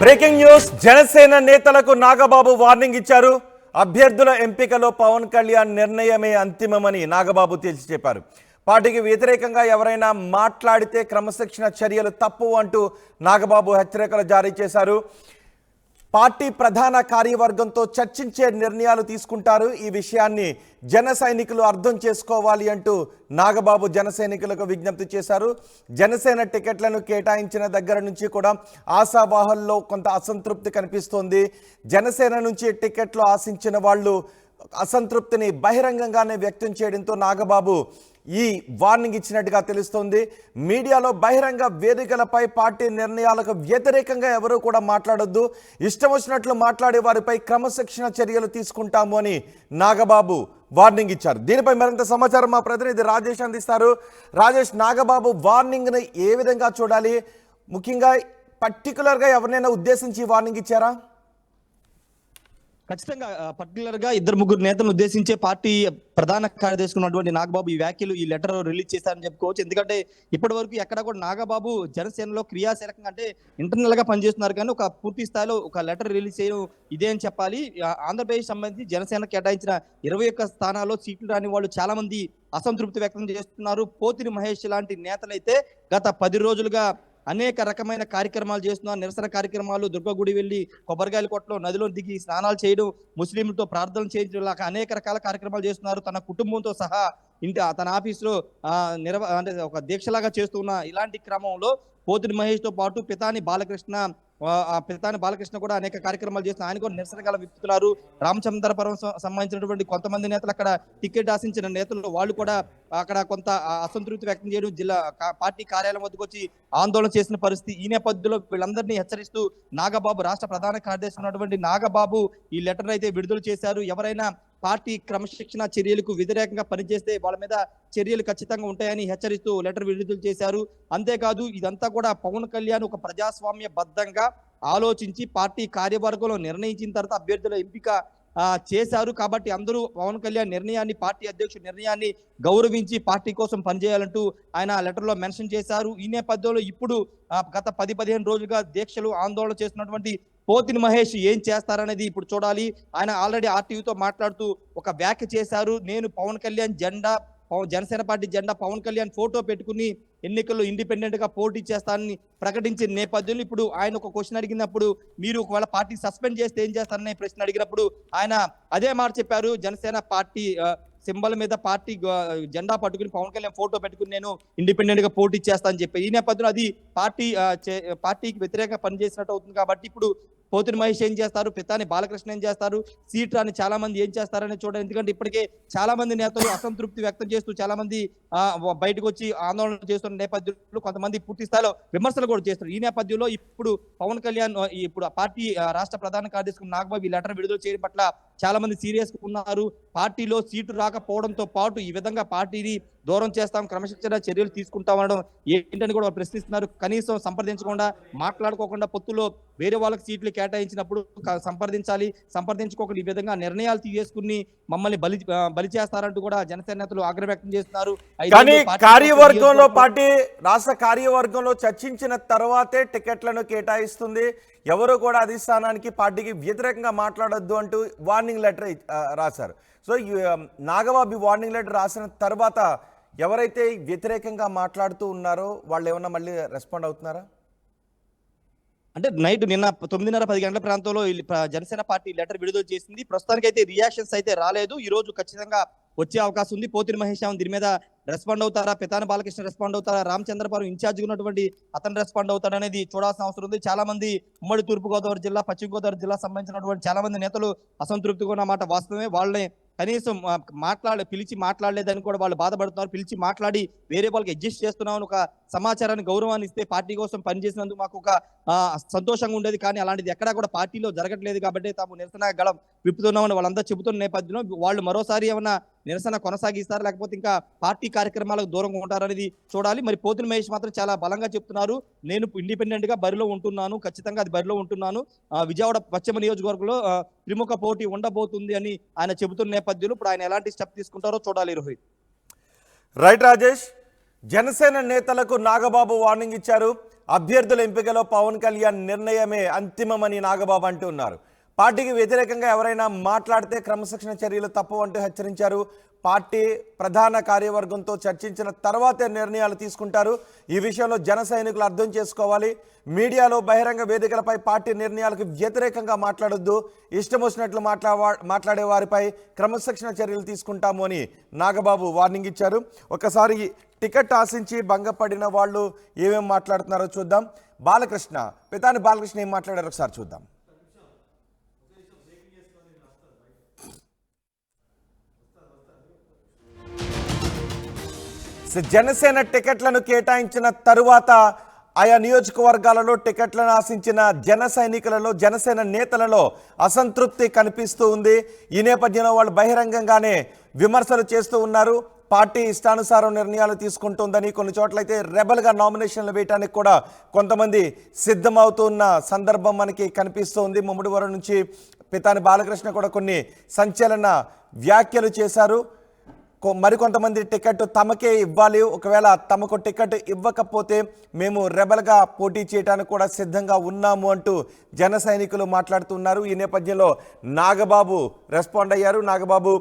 Breaking news Janasena నేతలకు Nagababu warning ఇచ్చారు. అభ్యర్థుల ఎంపికలో పవన్ కళ్యాణ్ నిర్ణయమే అంతిమమని నాగబాబు తేల్చి చెప్పారు. పార్టీకి వ్యతిరేకంగా ఎవరైనా మాట్లాడితే క్రమశిక్షణ చర్యలు తప్పు అంటూ నాగబాబు హెచ్చరికలు జారీ చేశారు. పార్టీ ప్రధాన కార్యవర్గంతో చర్చించే నిర్ణయాలు తీసుకుంటారు. ఈ విషయాన్ని జన సైనికులు అర్థం చేసుకోవాలి అంటూ నాగబాబు జన సైనికులకు విజ్ఞప్తి చేశారు. జనసేన టికెట్లను కేటాయించిన దగ్గర నుంచి కూడా ఆశావాహుల్లో కొంత అసంతృప్తి కనిపిస్తోంది. జనసేన నుంచి టికెట్లు ఆశించిన వాళ్ళు అసంతృప్తిని బహిరంగంగానే వ్యక్తం చేయడంతో నాగబాబు ఈ వార్నింగ్ ఇచ్చినట్టుగా తెలుస్తోంది. మీడియాలో బహిరంగ వేదికలపై పార్టీ నిర్ణయాలకు వ్యతిరేకంగా ఎవరూ కూడా మాట్లాడొద్దు, ఇష్టం వచ్చినట్లు మాట్లాడే వారిపై క్రమశిక్షణ చర్యలు తీసుకుంటాము అని నాగబాబు వార్నింగ్ ఇచ్చారు. దీనిపై మరింత సమాచారం మా ప్రతినిధి రాజేష్ అందిస్తారు. రాజేష్, నాగబాబు వార్నింగ్ని ఏ విధంగా చూడాలి? ముఖ్యంగా పర్టికులర్గా ఎవరినైనా ఉద్దేశించి వార్నింగ్ ఇచ్చారా? ఖచ్చితంగా పర్టికులర్ గా ఇద్దరు ముగ్గురు నేతలను ఉద్దేశించే పార్టీ ప్రధాన కార్యదర్శి ఉన్నటువంటి నాగబాబు ఈ వ్యాఖ్యలు ఈ లెటర్ రిలీజ్ చేశారని చెప్పుకోవచ్చు. ఎందుకంటే ఇప్పటి వరకు ఎక్కడ కూడా నాగబాబు జనసేనలో క్రియాశీలకంగా అంటే ఇంటర్నల్ గా పనిచేస్తున్నారు, కానీ ఒక పూర్తి స్థాయిలో ఒక లెటర్ రిలీజ్ చేయడం ఇదే అని చెప్పాలి. ఆంధ్రప్రదేశ్ సంబంధించి జనసేన కేటాయించిన 21 స్థానాల్లో సీట్లు రాని వాళ్ళు చాలా మంది అసంతృప్తి వ్యక్తం చేస్తున్నారు. పోతిని మహేష్ లాంటి నేతలైతే గత 10 రోజులుగా అనేక రకమైన కార్యక్రమాలు చేస్తున్నారు. నిరసన కార్యక్రమాలు, దుర్గగుడి వెళ్ళి కొబ్బరికాయల కొట్టలో నదిలో దిగి స్నానాలు చేయడం, ముస్లింలతో ప్రార్థనలు చేయడం, అనేక రకాల కార్యక్రమాలు చేస్తున్నారు. తన కుటుంబంతో సహా తన ఆఫీసులో అంటే ఒక దీక్షలాగా చేస్తున్న ఇలాంటి క్రమంలో పోతిని మహేష్ తో పాటు పితాని బాలకృష్ణ కూడా అనేక కార్యక్రమాలు చేస్తున్నారు. ఆయన కూడా నిరసన గల విప్పుతున్నారు. రామచంద్రపురం సంబంధించినటువంటి కొంతమంది నేతలు, అక్కడ టికెట్ ఆశించిన నేతలు వాళ్ళు కూడా అక్కడ కొంత అసంతృప్తి వ్యక్తం చేయడం, జిల్లా పార్టీ కార్యాలయం వద్దకు వచ్చి ఆందోళన చేసిన పరిస్థితి. ఈ నేపథ్యంలో వీళ్ళందరినీ హెచ్చరిస్తూ నాగబాబు, రాష్ట్ర ప్రధాన కార్యదర్శి ఉన్నటువంటి నాగబాబు ఈ లెటర్ అయితే విడుదల చేశారు. ఎవరైనా పార్టీ క్రమశిక్షణ చర్యలకు వ్యతిరేకంగా పనిచేస్తే వాళ్ళ మీద చర్యలు ఖచ్చితంగా ఉంటాయని హెచ్చరిస్తూ లెటర్ విడుదల చేశారు. అంతేకాదు, ఇదంతా కూడా పవన్ కళ్యాణ్ ఒక ప్రజాస్వామ్య బద్ధంగా ఆలోచించి పార్టీ కార్యవర్గంలో నిర్ణయించిన తర్వాత అభ్యర్థుల ఎంపిక చేశారు. కాబట్టి అందరూ పవన్ కళ్యాణ్ నిర్ణయాన్ని, పార్టీ అధ్యక్షుడి నిర్ణయాన్ని గౌరవించి పార్టీ కోసం పనిచేయాలంటూ ఆయన లెటర్లో మెన్షన్ చేశారు. ఈ నేపథ్యంలో ఇప్పుడు గత 10-15 రోజులుగా దీక్షలు, ఆందోళన చేస్తున్నటువంటి పోతిని మహేష్ ఏం చేస్తారనేది ఇప్పుడు చూడాలి. ఆయన ఆల్రెడీ ఆర్టీవీతో మాట్లాడుతూ ఒక వ్యాఖ్య చేశారు. నేను పవన్ కళ్యాణ్ జెండా, జనసేన పార్టీ జెండా, పవన్ కళ్యాణ్ ఫోటో పెట్టుకుని ఎన్నికల్లో ఇండిపెండెంట్ గా పోటీ చేస్తానని ప్రకటించిన నేపథ్యంలో ఇప్పుడు ఆయన ఒక క్వశ్చన్ అడిగినప్పుడు, మీరు ఒకవేళ పార్టీ సస్పెండ్ చేస్తే ఏం చేస్తారనే ప్రశ్న అడిగినప్పుడు ఆయన అదే మాట చెప్పారు. జనసేన పార్టీ సింబల్ మీద పార్టీ జెండా పట్టుకుని పవన్ కళ్యాణ్ ఫోటో పెట్టుకుని నేను ఇండిపెండెంట్ గా పోటీ చేస్తానని చెప్పి, ఈ నేపథ్యంలో అది పార్టీకి వ్యతిరేకంగా పనిచేసినట్టు అవుతుంది. కాబట్టి ఇప్పుడు పోతిని మహేష్ ఏం చేస్తారు, పితాని బాలకృష్ణ ఏం చేస్తారు, సీట్ రాని చాలా మంది ఏం చేస్తారని చూడండి. ఎందుకంటే ఇప్పటికే చాలా మంది నేతలు అసంతృప్తి వ్యక్తం చేస్తూ చాలా మంది బయటకు వచ్చి ఆందోళన చేస్తున్న నేపథ్యంలో కొంతమంది పూర్తి స్థాయిలో విమర్శలు కూడా చేస్తారు. ఈ నేపథ్యంలో ఇప్పుడు పవన్ కళ్యాణ్ ఇప్పుడు పార్టీ రాష్ట్ర ప్రధాన కార్యదర్శి నాగబాబు ఈ లెటర్ విడుదల చేయడం పట్ల చాలా మంది సీరియస్ ఉన్నారు. పార్టీలో సీటు రాకపోవడంతో పాటు ఈ విధంగా పార్టీని దూరం చేస్తాం, క్రమశిక్షణ చర్యలు తీసుకుంటామనడం ఏంటని కూడా ప్రశ్నిస్తున్నారు. కనీసం సంప్రదించకుండా, మాట్లాడుకోకుండా పొత్తులో వేరే వాళ్ళకి సీట్లు కేటాయించినప్పుడు సంప్రదించుకోకుండా ఈ విధంగా నిర్ణయాలు తీసుకుని మమ్మల్ని బలి చేస్తారంటూ కూడా జనసేన నేతలు ఆగ్రహం వ్యక్తం చేస్తున్నారు. కానీ కార్యవర్గంలో పార్టీ రాష్ట్ర కార్యవర్గంలో చర్చించిన తర్వాతే టికెట్లను కేటాయిస్తుంది. ఎవరు కూడా అధిష్టానానికి, పార్టీకి వ్యతిరేకంగా మాట్లాడొద్దు అంటూ వార్నింగ్ లెటర్ రాశారు. సో నాగబాబు వార్నింగ్ లెటర్ రాసిన తర్వాత ఎవరైతే వ్యతిరేకంగా మాట్లాడుతూ ఉన్నారో వాళ్ళు ఏమన్నా మళ్ళీ రెస్పాండ్ అవుతున్నారా? అంటే నైట్ నిన్న 9:30-10 గంటల ప్రాంతంలో జనసేన పార్టీ లెటర్ విడుదల చేసింది. ప్రస్తుతానికి అయితే రియాక్షన్స్ అయితే రాలేదు. ఈ రోజు ఖచ్చితంగా వచ్చే అవకాశం ఉంది. పోతిని మహేష్ దీని మీద రెస్పాండ్ అవుతారా, పితాని బాలకృష్ణ రెస్పాండ్ అవుతారా, రామచంద్రపురం ఇన్ఛార్జ్ ఉన్నటువంటి అతను రెస్పాండ్ అవుతాడు అనేది చూడాల్సిన అవసరం ఉంది. చాలా మంది ఉమ్మడి తూర్పుగోదావరి జిల్లా, పశ్చిమ గోదావరి జిల్లా సంబంధించినటువంటి చాలా మంది నేతలు అసంతృప్తిగా ఉన్నమాట వాస్తవమే. వాళ్ళని కనీసం పిలిచి మాట్లాడలేదని కూడా వాళ్ళు బాధపడుతున్నారు. పిలిచి మాట్లాడి వేరే వాళ్ళకి అడ్జస్ట్ చేస్తున్నామని ఒక సమాచారాన్ని, గౌరవాన్ని ఇస్తే పార్టీ కోసం పనిచేసినందుకు మాకు ఒక సంతోషంగా ఉండేది. కానీ అలాంటిది ఎక్కడా కూడా పార్టీలో జరగట్లేదు. కాబట్టి తాము నిరసన గళం విప్పుతున్నామని వాళ్ళంతా చెబుతున్న నేపథ్యంలో వాళ్ళు మరోసారి ఏమన్నా నిరసన కొనసాగిస్తారు, లేకపోతే ఇంకా పార్టీ కార్యక్రమాలకు దూరంగా ఉంటారనేది చూడాలి. మరి పోతిని మహేష్ మాత్రం చాలా బలంగా చెప్తున్నారు, నేను ఇండిపెండెంట్ గా బరిలో ఉంటున్నాను, ఖచ్చితంగా అది బరిలో ఉంటున్నాను. విజయవాడ పశ్చిమ నియోజకవర్గంలో త్రిముఖ పోటీ ఉండబోతుంది అని ఆయన చెబుతున్న నేపథ్యంలో ఇప్పుడు ఆయన ఎలాంటి స్టెప్ తీసుకుంటారో చూడాలి. రోహిత్. రైట్ రాజేష్, జనసేన నేతలకు నాగబాబు వార్నింగ్ ఇచ్చారు. అభ్యర్థుల ఎంపికలో పవన్ కళ్యాణ్ నిర్ణయమే అంతిమమని నాగబాబు అంటున్నారు. పార్టీకి వ్యతిరేకంగా ఎవరైనా మాట్లాడితే క్రమశిక్షణ చర్యలు తప్పవు అంటూ హెచ్చరించారు. పార్టీ ప్రధాన కార్యవర్గంతో చర్చించిన తర్వాతే నిర్ణయాలు తీసుకుంటారు. ఈ విషయంలో జన సైనికులు అర్థం చేసుకోవాలి. మీడియాలో బహిరంగ వేదికలపై పార్టీ నిర్ణయాలకు వ్యతిరేకంగా మాట్లాడొద్దు. ఇష్టం వచ్చినట్లు మాట్లాడే వారిపై క్రమశిక్షణ చర్యలు తీసుకుంటాము అని నాగబాబు వార్నింగ్ ఇచ్చారు. ఒకసారి టికెట్ ఆశించి భంగపడిన వాళ్ళు ఏమేమి మాట్లాడుతున్నారో చూద్దాం. బాలకృష్ణ, పితాని బాలకృష్ణ ఏం మాట్లాడారో ఒకసారి చూద్దాం. జనసేన టికెట్లను కేటాయించిన తరువాత ఆయా నియోజకవర్గాలలో టికెట్లను ఆశించిన జన సైనికులలో, జనసేన నేతలలో అసంతృప్తి కనిపిస్తూ ఉంది. ఈ నేపథ్యంలో వాళ్ళు బహిరంగంగానే విమర్శలు చేస్తూ ఉన్నారు. పార్టీ ఇష్టానుసారం నిర్ణయాలు తీసుకుంటుందని, కొన్ని చోట్లయితే రెబల్గా నామినేషన్లు వేయడానికి కూడా కొంతమంది సిద్ధమవుతున్న సందర్భం మనకి కనిపిస్తోంది. ముమ్మడివరం నుంచి పితాని బాలకృష్ణ కూడా కొన్ని సంచలన వ్యాఖ్యలు చేశారు. మరికొంతమంది టికెట్ తమకే ఇవ్వాలి, ఒకవేళ తమకు టికెట్ ఇవ్వకపోతే మేము రెబల్గా పోటీ చేయడానికి కూడా సిద్ధంగా ఉన్నాము అంటూ జన సైనికులు మాట్లాడుతున్నారు. ఈ నేపథ్యంలో నాగబాబు రెస్పాండ్ అయ్యారు. నాగబాబు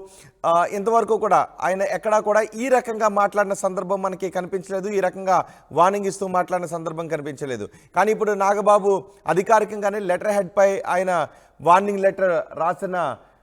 ఇంతవరకు కూడా ఆయన ఎక్కడా కూడా ఈ రకంగా మాట్లాడిన సందర్భం మనకి కనిపించలేదు, ఈ రకంగా వార్నింగ్ ఇస్తూ మాట్లాడిన సందర్భం కనిపించలేదు. కానీ ఇప్పుడు నాగబాబు అధికారికంగానే లెటర్ హెడ్పై ఆయన వార్నింగ్ లెటర్ రాసిన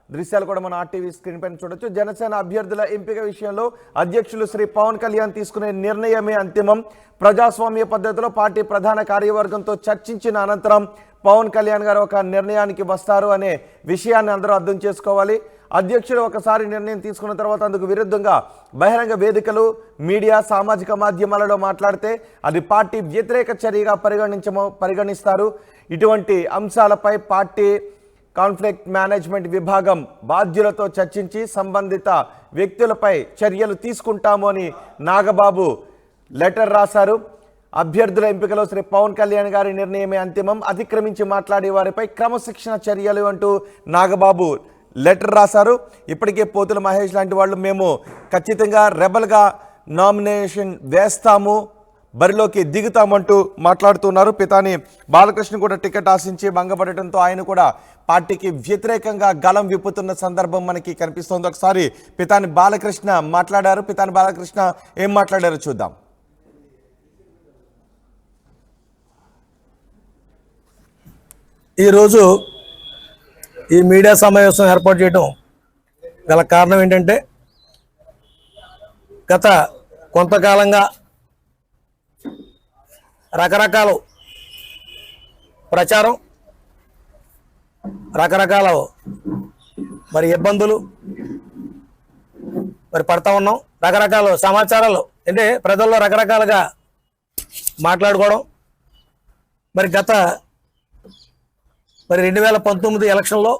దృశ్యాలు కూడా మన ఆర్టీవీ స్క్రీన్ పైన చూడొచ్చు. జనసేన అభ్యర్థుల ఎంపిక విషయంలో అధ్యక్షులు శ్రీ పవన్ కళ్యాణ్ తీసుకునే నిర్ణయమే అంతిమం. ప్రజాస్వామ్య పద్ధతిలో పార్టీ ప్రధాన కార్యవర్గంతో చర్చించిన అనంతరం పవన్ కళ్యాణ్ గారు ఒక నిర్ణయానికి వస్తారు అనే విషయాన్ని అందరూ అర్థం చేసుకోవాలి. అధ్యక్షుడు ఒకసారి నిర్ణయం తీసుకున్న తర్వాత అందుకు విరుద్ధంగా బహిరంగ వేదికలు, మీడియా, సామాజిక మాధ్యమాలలో మాట్లాడితే అది పార్టీ వ్యతిరేక చర్యగా పరిగణిస్తారు. ఇటువంటి అంశాలపై పార్టీ కాన్ఫ్లిక్ట్ మేనేజ్మెంట్ విభాగం బాధ్యులతో చర్చించి సంబంధిత వ్యక్తులపై చర్యలు తీసుకుంటాము అని నాగబాబు లెటర్ రాశారు. అభ్యర్థుల ఎంపికలో శ్రీ పవన్ కళ్యాణ్ గారి నిర్ణయమే అంతిమం, అతిక్రమించి మాట్లాడే వారిపై క్రమశిక్షణ చర్యలు అంటూ నాగబాబు లెటర్ రాశారు. ఇప్పటికే పోతుల మహేష్ లాంటి వాళ్ళు మేము ఖచ్చితంగా రెబల్గా నామినేషన్ వేస్తాము, బరిలోకి దిగుతామంటూ మాట్లాడుతున్నారు. పితాని బాలకృష్ణ కూడా టికెట్ ఆశించి భంగపడటంతో ఆయన కూడా పార్టీకి వ్యతిరేకంగా గలం విప్పుతున్న సందర్భం మనకి కనిపిస్తోంది. ఒకసారి పితాని బాలకృష్ణ మాట్లాడారు. పితాని బాలకృష్ణ ఏం మాట్లాడారో చూద్దాం. ఈరోజు ఈ మీడియా సమావేశం ఏర్పాటు చేయడం గల కారణం ఏంటంటే, గత కొంతకాలంగా రకరకాల ప్రచారం, రకరకాల ఇబ్బందులు పడతా ఉన్నాం. రకరకాల సమాచారాలు అంటే ప్రజల్లో రకరకాలుగా మాట్లాడుకోవడం. గత 2019 ఎలక్షన్లో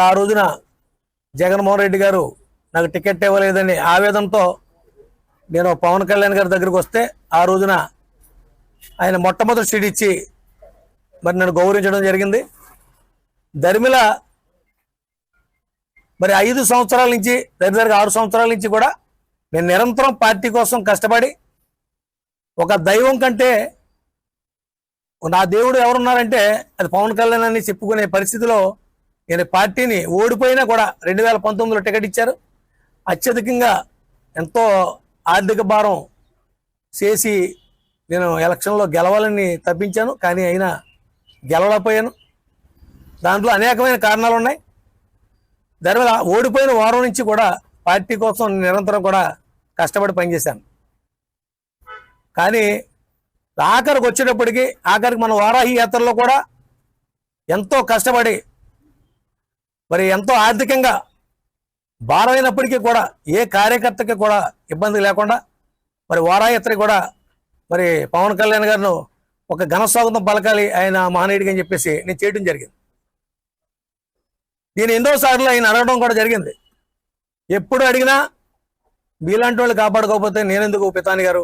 ఆ రోజున జగన్మోహన్ రెడ్డి గారు నాకు టికెట్ ఇవ్వలేదని ఆవేదనతో నేను పవన్ కళ్యాణ్ గారి దగ్గరికి వస్తే ఆ రోజున ఆయన మొట్టమొదటి సీట్ ఇచ్చి నన్ను గౌరవించడం జరిగింది. దరిమిల 5 సంవత్సరాల నుంచి దగ్గర 6 సంవత్సరాల నుంచి కూడా నేను నిరంతరం పార్టీ కోసం కష్టపడి, ఒక దైవం కంటే నా దేవుడు ఎవరున్నారంటే అది పవన్ కళ్యాణ్ అని చెప్పుకునే పరిస్థితిలో నేను పార్టీని ఓడిపోయినా కూడా 2019లో టికెట్ ఇచ్చారు. అత్యధికంగా ఎంతో ఆర్థిక భారం చేసి నేను ఎలక్షన్లో గెలవాలని తప్పించాను, కానీ అయినా గెలవలేకపోయాను. దాంట్లో అనేకమైన కారణాలు ఉన్నాయి. దానివల్ల ఓడిపోయిన వారం నుంచి కూడా పార్టీ కోసం నిరంతరం కూడా కష్టపడి పనిచేశాను. కానీ ఆఖరికి వచ్చేటప్పటికి మన వారాహి యాత్రలో కూడా ఎంతో కష్టపడి ఎంతో ఆర్థికంగా భారమైనప్పటికీ కూడా ఏ కార్యకర్తకి కూడా ఇబ్బంది లేకుండా వారాహి యాత్ర కూడా పవన్ కళ్యాణ్ గారిను ఒక ఘన స్వాగతం పలకాలి ఆయన మహనీయుడిగా అని చెప్పేసి నేను చేయడం జరిగింది. నేను ఎన్నోసార్లు ఆయన అడగడం కూడా జరిగింది. ఎప్పుడు అడిగినా మీలాంటి వాళ్ళు కాపాడుకోకపోతే నేనెందుకు పితాని గారు,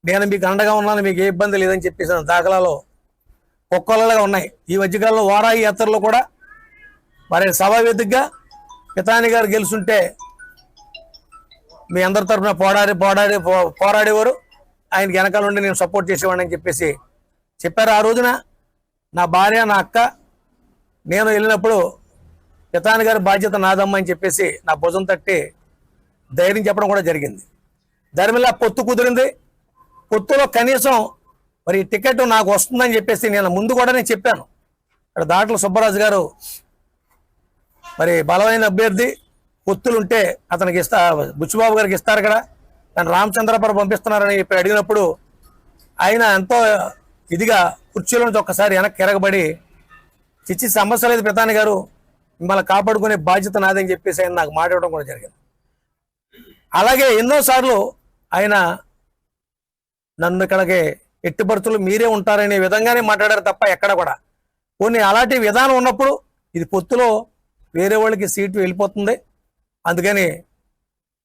నేను మీకు అండగా ఉన్నాను, మీకు ఏ ఇబ్బంది లేదని చెప్పేసిన దాఖలాలు ఒక్కొల్లగా ఉన్నాయి. ఈ మధ్యకాలంలో వారాహి యాత్రలో కూడా సభావేదికగా పితాని గారు గెలుచుంటే మీ అందరి తరఫున పోరాడేవారు. ఆయనకి వెనకాల ఉండి నేను సపోర్ట్ చేసేవాడిని అని చెప్పేసి చెప్పారు. ఆ రోజున నా భార్య, నా అక్క, నేను వెళ్ళినప్పుడు పితాని గారి బాధ్యత నాదమ్మ అని చెప్పేసి నా భుజం తట్టి ధైర్యం చెప్పడం కూడా జరిగింది. దానివల్ల పొత్తు కుదిరింది. పొత్తులో కనీసం మరి టికెట్ నాకు వస్తుందని చెప్పేసి నేను ముందు కూడా నేను చెప్పాను. ఇక్కడ దాట్ల సుబ్బరాజు గారు మరి బలమైన అభ్యర్థి, పొత్తులుంటే అతనికి బుచ్చిబాబు గారికి ఇస్తారు కదా, తను రామచంద్రపురం పంపిస్తున్నారని చెప్పి అడిగినప్పుడు ఆయన ఎంతో ఇదిగా కుర్చీలో నుంచి ఒక్కసారి వెనక్కి ఎరగబడి, చిచ్చి సమస్య లేదు పితాని గారు, మిమ్మల్ని కాపాడుకునే బాధ్యత నాదని చెప్పేసి ఆయన నాకు మాట్లాడడం కూడా జరిగింది. అలాగే ఎన్నోసార్లు ఆయన నన్ను ఇక్కడికి ఎట్టి పరిస్థితులు మీరే ఉంటారనే విధంగానే మాట్లాడారు తప్ప ఎక్కడ కూడా కొన్ని అలాంటి విధానం ఉన్నప్పుడు ఇది పొత్తులో వేరే వాళ్ళకి సీటు వెళ్ళిపోతుంది, అందుకని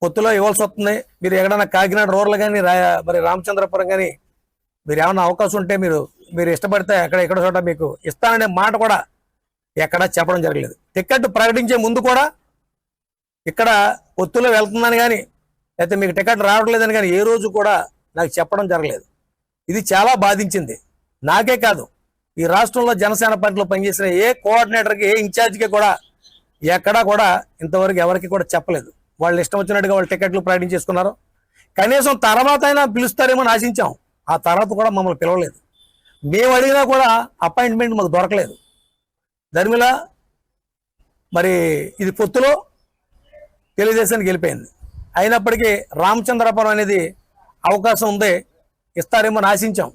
పొత్తులో ఇవ్వాల్సి వస్తుంది, మీరు ఎక్కడైనా కాకినాడ రూరల్ కానీ మరి రామచంద్రపురం కానీ మీరు ఏమైనా అవకాశం ఉంటే మీరు ఇష్టపడితే ఎక్కడ చోట మీకు ఇస్తాననే మాట కూడా ఎక్కడా చెప్పడం జరగలేదు. టికెట్ ప్రకటించే ముందు కూడా ఇక్కడ పొత్తులో వెళ్తుందని కానీ లేకపోతే మీకు టికెట్ రావట్లేదని కానీ ఏ రోజు కూడా నాకు చెప్పడం జరగలేదు. ఇది చాలా బాధించింది. నాకే కాదు, ఈ రాష్ట్రంలో జనసేన పార్టీలో పనిచేసిన ఏ కోఆర్డినేటర్కి, ఏ ఇన్ఛార్జికి కూడా ఎక్కడా కూడా ఇంతవరకు ఎవరికి కూడా చెప్పలేదు. వాళ్ళు ఇష్టం వచ్చినట్టుగా వాళ్ళు టికెట్లు ప్రకటించేసుకున్నారు. కనీసం తర్వాత అయినా పిలుస్తారేమో అని ఆశించాం. ఆ తర్వాత కూడా మమ్మల్ని పిలవలేదు. మేము అడిగినా కూడా అపాయింట్మెంట్ మాకు దొరకలేదు. దానివల్ల మరి ఇది పొత్తులో తెలుగుదేశానికి వెళ్ళిపోయింది. అయినప్పటికీ రామచంద్రపురం అనేది అవకాశం ఉంది, ఇస్తారేమో అని ఆశించాం.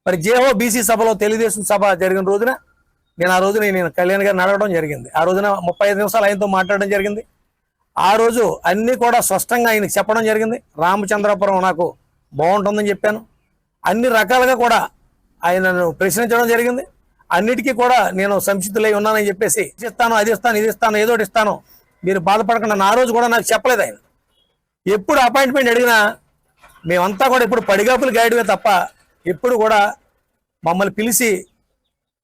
మరి జేహో బీసీ సభలో తెలుగుదేశం సభ జరిగిన రోజున ఆ రోజున నేను కళ్యాణ్ గారిని అడగడం జరిగింది. ఆ రోజున 35 నిమిషాలు ఆయనతో మాట్లాడడం జరిగింది. ఆ రోజు అన్నీ కూడా స్పష్టంగా ఆయనకి చెప్పడం జరిగింది. రామచంద్రపురం నాకు బాగుంటుందని చెప్పాను. అన్ని రకాలుగా కూడా ఆయనను ప్రశ్నించడం జరిగింది. అన్నిటికీ కూడా నేను సంసిద్ధులై ఉన్నానని చెప్పేసి ఇస్తాను, అది ఇస్తాను, ఇది ఇస్తాను, ఏదోటి ఇస్తాను, మీరు బాధపడకుండా ఆ రోజు కూడా నాకు చెప్పలేదు ఆయన. ఎప్పుడు అపాయింట్మెంట్ అడిగినా మేమంతా కూడా ఇప్పుడు పడిగాపులు గాయడమే తప్ప ఎప్పుడు కూడా మమ్మల్ని పిలిచి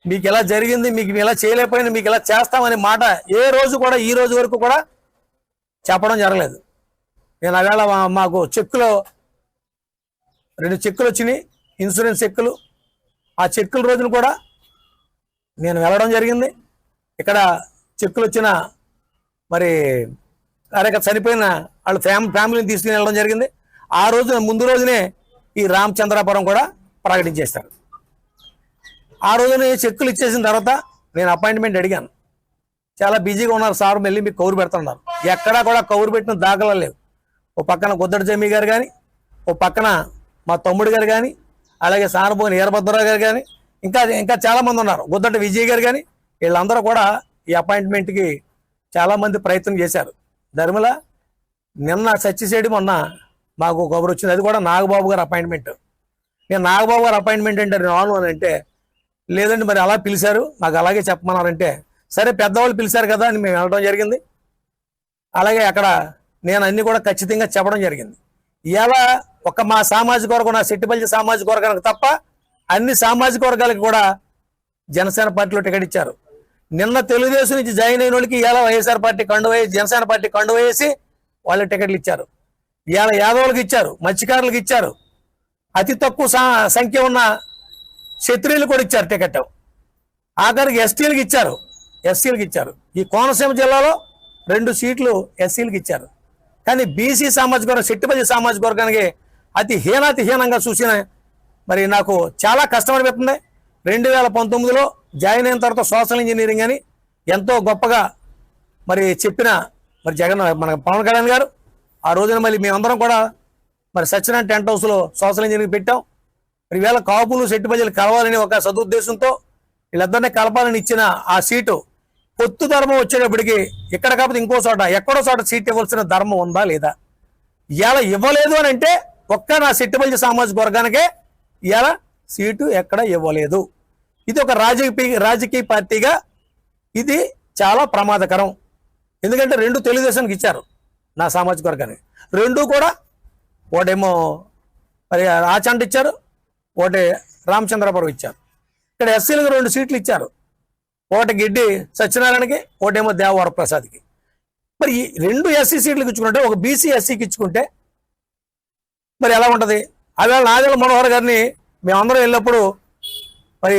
మీకు ఎలా జరిగింది, మీకు ఎలా చేయలేకపోయినా మీకు ఎలా చేస్తామనే మాట ఏ రోజు కూడా ఈ రోజు వరకు కూడా చెప్పడం జరగలేదు. నేను ఆవేళ మాకు చెక్కులో 2 చెక్కులు వచ్చినాయి, ఇన్సూరెన్స్ చెక్కులు. ఆ చెక్కుల రోజున కూడా నేను వెళ్ళడం జరిగింది. ఇక్కడ చెక్కులు వచ్చిన మరి చనిపోయిన వాళ్ళ ఫ్యామిలీని తీసుకుని వెళ్ళడం జరిగింది. ఆ రోజున ముందు రోజునే ఈ రామచంద్రాపురం కూడా ప్రకటించేస్తారు. ఆ రోజున చెక్కులు ఇచ్చేసిన తర్వాత నేను అపాయింట్మెంట్ అడిగాను. చాలా బిజీగా ఉన్నారు సార్, మళ్ళీ మీకు కౌరు పెడుతున్నారు. ఎక్కడా కూడా కౌరు పెట్టిన దాఖలా లేవు. ఓ పక్కన గుద్దడి జమ్మి గారు కానీ, ఓ పక్కన మా తమ్ముడు గారు కానీ, అలాగే సానభోని వీరభద్రరావు గారు కానీ, ఇంకా చాలామంది ఉన్నారు, గుద్దటి విజయ్ గారు కానీ, వీళ్ళందరూ కూడా ఈ అపాయింట్మెంట్కి చాలామంది ప్రయత్నం చేశారు. ధర్మల నిన్న సచ్చిసేడి మొన్న మాకు కబురు వచ్చింది, అది కూడా నాగబాబు గారు అపాయింట్మెంట్. నేను నాగబాబు గారు అపాయింట్మెంట్ అంటే రాను అని అంటే, లేదండి మరి అలా పిలిచారు, మాకు అలాగే చెప్పమన్నారంటే, సరే పెద్దవాళ్ళు పిలిచారు కదా అని మేము వెళ్ళడం జరిగింది. అలాగే అక్కడ నేను అన్ని కూడా ఖచ్చితంగా చెప్పడం జరిగింది. ఇలా మా సామాజిక వర్గం, నా సెట్టిపల్లి సామాజిక వర్గానికి తప్ప అన్ని సామాజిక వర్గాలకు కూడా జనసేన పార్టీలో టికెట్ ఇచ్చారు. నిన్న తెలుగుదేశం నుంచి జాయిన్ అయిన వాళ్ళకి ఇలా వైఎస్ఆర్ పార్టీ కండువేసి, జనసేన పార్టీ కండువేసి వాళ్ళు టికెట్లు ఇచ్చారు. ఇలా యాదవులకు ఇచ్చారు, మత్స్యకారులకు ఇచ్చారు, అతి తక్కువ సంఖ్య ఉన్న క్షత్రియులు కూడా ఇచ్చారు టికెట్. ఆఖరికి ఎస్సీలకు ఇచ్చారు. ఈ కోనసీమ జిల్లాలో 2 సీట్లు ఎస్సీలకు ఇచ్చారు. కానీ బీసీ సామాజిక వర్గం, సెట్టిపల్లి సామాజిక వర్గానికి అతి హీనంగా చూసిన మరి నాకు చాలా కష్టం అనిపిస్తుంది. 2019లో జాయిన్ అయిన తర్వాత సోషల్ ఇంజనీరింగ్ అని ఎంతో గొప్పగా మరి చెప్పిన మరి మన పవన్ కళ్యాణ్ గారు ఆ రోజున మళ్ళీ మేమందరం కూడా మరి సత్యనారాయణ టెంట్ హౌస్లో సోషల్ ఇంజనీరింగ్ పెట్టాం. మరి ఈవేళ కాపులు సెట్టిపల్లిలు కలవాలని ఒక సదుద్దేశంతో వీళ్ళిద్దరినీ కలపాలని ఇచ్చిన ఆ సీటు పొత్తు ధర్మం వచ్చేటప్పటికి ఇక్కడ కాకపోతే ఇంకో చోట ఎక్కడో చోట సీట్ ఇవ్వాల్సిన ధర్మం ఉందా లేదా? ఇవాళ ఇవ్వలేదు అని అంటే ఒక్క నా సెట్టిపల్లి సామాజిక వర్గానికే ఇవాళ సీటు ఎక్కడ ఇవ్వలేదు. ఇది ఒక రాజకీయ పార్టీగా ఇది చాలా ప్రమాదకరం. ఎందుకంటే 2 తెలుగుదేశానికి ఇచ్చారు నా సామాజిక వర్గానికి, 2 కూడా ఒకటేమో మరి ఆచంట ఇచ్చారు, ఒకటి రామచంద్రపురం ఇచ్చారు. ఇక్కడ ఎస్సీలకు 2 సీట్లు ఇచ్చారు, ఒకటి గిడ్డి సత్యనారాయణకి, ఒకటేమో దేవవరప్రసాద్కి. మరి ఈ 2 ఎస్సీ సీట్లకు ఇచ్చుకుంటే ఒక బీసీ ఎస్సీకి ఇచ్చుకుంటే మరి ఎలా ఉంటుంది? అవేళ నాదెళ్ల మనోహర్ గారిని మేమందరం వెళ్ళినప్పుడు మరి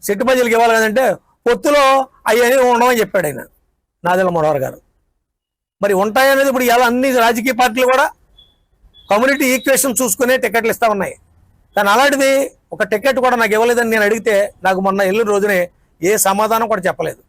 సెట్టుపంజలకి ఇవ్వాలి కదంటే పొత్తులో అయ్యని ఉండమని చెప్పాడు ఆయన నాదెళ్ల మనోహర్ గారు. మరి ఉంటాయనేది ఇప్పుడు ఇలా అన్ని రాజకీయ పార్టీలు కూడా కమ్యూనిటీ ఈక్వేషన్ చూసుకునే టికెట్లు ఇస్తా ఉన్నాయి. కానీ అలాంటిది ఒక టికెట్ కూడా నాకు ఇవ్వలేదని నేను అడిగితే నాకు మొన్న వెళ్ళిన రోజునే ఏ సమాధానం కూడా చెప్పలేదు.